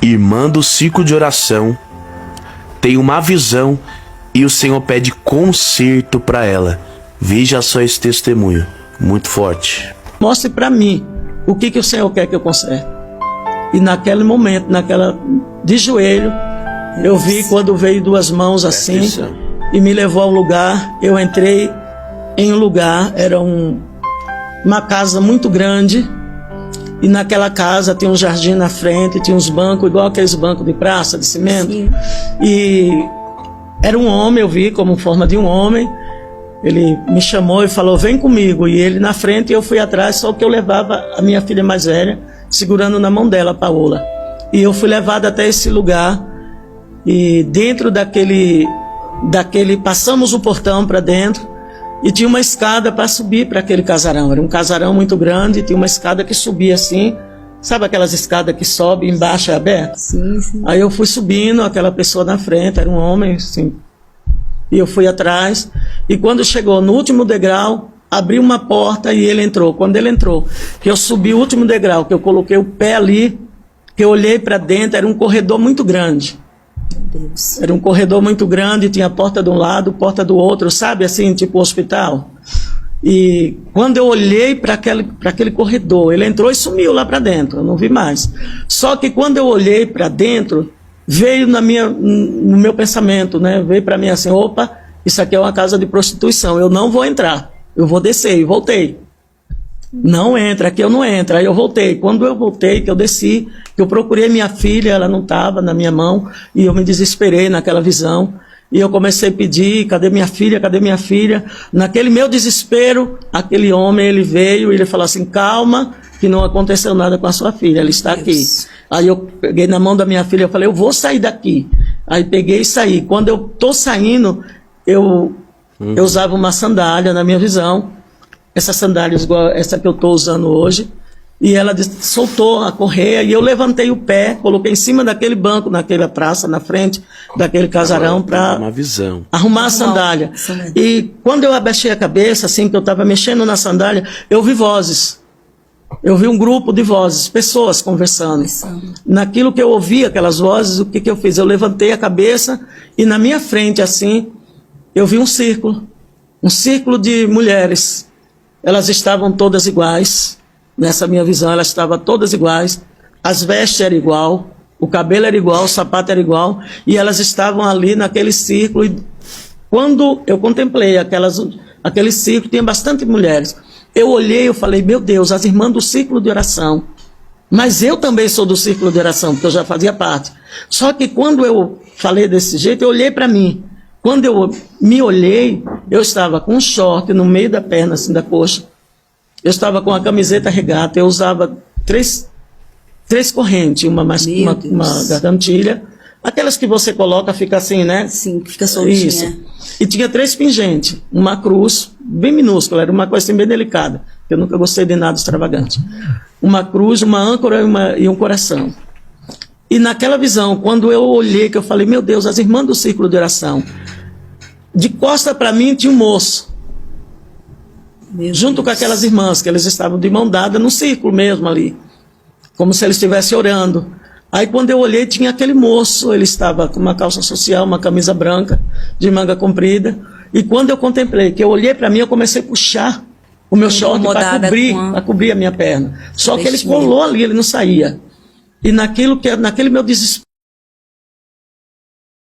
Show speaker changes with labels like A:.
A: irmã do ciclo de oração, tem uma visão e o Senhor pede conserto para ela. Veja só esse testemunho, muito forte.
B: Mostre para mim o que o Senhor quer que eu conserte. E naquele momento, de joelho, eu vi quando veio duas mãos assim e me levou ao lugar. Eu entrei em um lugar, era uma casa muito grande, e naquela casa tinha um jardim na frente, tinha uns bancos, igual aqueles bancos de praça, de cimento. Sim. E era um homem, eu vi como forma de um homem. Ele me chamou e falou, vem comigo. E ele na frente e eu fui atrás, só que eu levava a minha filha mais velha, segurando na mão dela, a Paola. E eu fui levado até esse lugar, e dentro daquele passamos o portão para dentro, e tinha uma escada para subir para aquele casarão. Era um casarão muito grande, tinha uma escada que subia assim, sabe aquelas escadas que sobe embaixo é aberta?
C: Sim, sim.
B: Aí eu fui subindo, aquela pessoa na frente, era um homem, assim, e eu fui atrás, e quando chegou no último degrau, abriu uma porta e ele entrou. Quando ele entrou, que eu subi o último degrau, que eu coloquei o pé ali, que eu olhei para dentro, era um corredor muito grande.
C: Deus.
B: Era um corredor muito grande, tinha porta de um lado, porta do outro, sabe, assim, tipo hospital. E quando eu olhei para aquele corredor, ele entrou e sumiu lá para dentro, eu não vi mais. Só que quando eu olhei para dentro, veio no meu pensamento, né? Veio para mim assim, opa, isso aqui é uma casa de prostituição, eu não vou entrar, eu vou descer, e voltei. Não entra, aqui eu não entro. Aí eu voltei. Quando eu voltei, que eu desci, que eu procurei minha filha, ela não estava na minha mão, e eu me desesperei naquela visão. E eu comecei a pedir, cadê minha filha, cadê minha filha? Naquele meu desespero, aquele homem, ele veio e ele falou assim, calma, que não aconteceu nada com a sua filha, ela está aqui. Aí eu peguei na mão da minha filha, eu falei, eu vou sair daqui. Aí peguei e saí. Quando eu estou saindo, eu usava uma sandália na minha visão, essas sandálias igual essa que eu estou usando hoje, e ela soltou a correia, e eu levantei o pé, coloquei em cima daquele banco, naquela praça, na frente daquele casarão, para arrumar a sandália. E quando eu abaixei a cabeça, assim, que eu estava mexendo na sandália, eu vi vozes. Eu vi um grupo de vozes, pessoas conversando. Naquilo que eu ouvi, aquelas vozes, o que eu fiz? Eu levantei a cabeça, e na minha frente, assim, eu vi um círculo de mulheres. Elas estavam todas iguais, nessa minha visão, elas estavam todas iguais, as vestes eram igual, o cabelo era igual, o sapato era igual, e elas estavam ali naquele círculo, e quando eu contemplei aquele círculo, tinha bastante mulheres, eu olhei e falei, meu Deus, as irmãs do círculo de oração, mas eu também sou do círculo de oração, porque eu já fazia parte, só que quando eu falei desse jeito, eu olhei para mim. Quando eu me olhei, eu estava com um short no meio da perna, assim, da coxa. Eu estava com a camiseta regata, eu usava três correntes, uma gargantilha. Aquelas que você coloca, fica assim, né?
C: Sim, que fica soltinha.
B: Isso. E tinha 3 pingentes, uma cruz, bem minúscula, era uma coisa assim, bem delicada, eu nunca gostei de nada extravagante. Uma cruz, uma âncora e um coração. E naquela visão, quando eu olhei, que eu falei, meu Deus, as irmãs do círculo de oração, de costa para mim tinha um moço, junto com aquelas irmãs, que eles estavam de mão dada no círculo mesmo ali, como se eles estivessem orando. Aí quando eu olhei, tinha aquele moço, ele estava com uma calça social, uma camisa branca, de manga comprida, e quando eu contemplei, que eu olhei para mim, eu comecei a puxar o meu short para cobrir a minha perna. Só que ele colou ali, ele não saía. E naquele meu desespero,